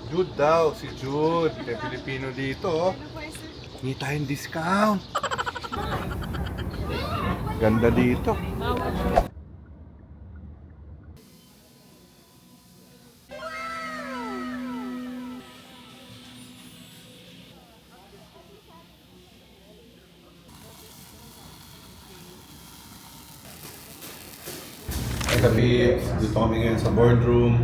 Jude daw, si Jude. May Pilipino dito. Hindi tayong discount. Ganda dito. Gabi, dito kami ngayon sa boardroom.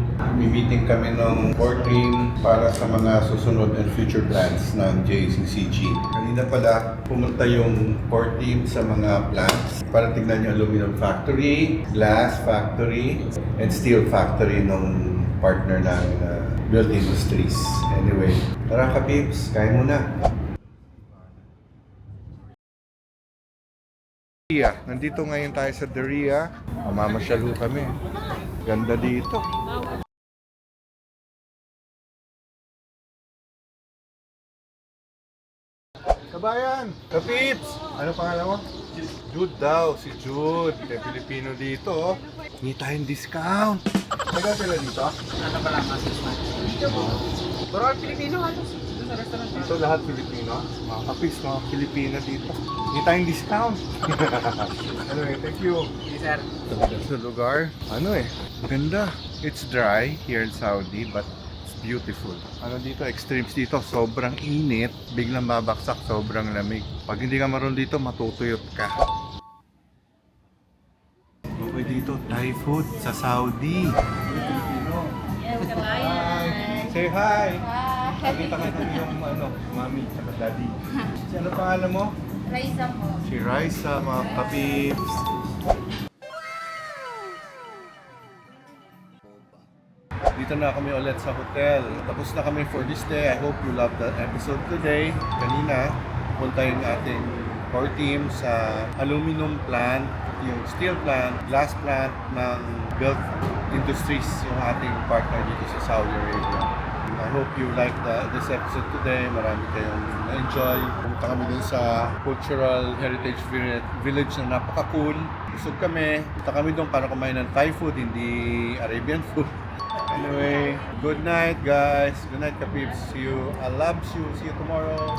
Meeting kami ng board team para sa mga susunod and future plans ng JCCG. Kanina pala pumunta yung board team sa mga plants para tignan yung aluminum factory, glass factory, and steel factory ng partner namin na Build Industries. Anyway, tara ka-peeps, kain muna. Nandito ngayon tayo sa Deria. Mamamasyal kami. Ganda dito. Kabayan! Kapips! Ano pangalan mo? Jude daw, si Jude. May Pilipino dito. Hindi tayong discount. Taga sila dito? Ano pa lang, Pero Pilipino halos dito sa restaurant. Dito lahat Pilipino. Mga kapis, mga Pilipino dito. Hindi tayong discount. Anyway, thank you. Yes, sir. Sa lugar, ganda. It's dry here in Saudi, but it's beautiful. Dito, extremes dito, sobrang init, biglang babaksak, sobrang lamig. Pag hindi ka maroon dito, matutuyot ka. Okay dito, Thai food sa Saudi. Filipino. Hi! Say hi! Nakita ka natin yung mami at daddy. Si ano pangalan mo? Raisa po. Si Raisa, mga kapips. Dito na kami ulit sa hotel. Tapos na kami for this day. I hope you loved the episode today. Kanina, punta yung ating core team sa aluminum plant, yung steel plant, glass plant ng Build Industries, yung ating partner dito sa Saudi Arabia. I hope you liked this episode today. Marami kayong na-enjoy. Pumunta kami dun sa Cultural Heritage Village na napaka-cool. Busog kami. Punta kami dun para kumain ng Thai food, hindi Arabian food. Anyway, good night guys. Good night, Kapips. See you. I love you. See you tomorrow.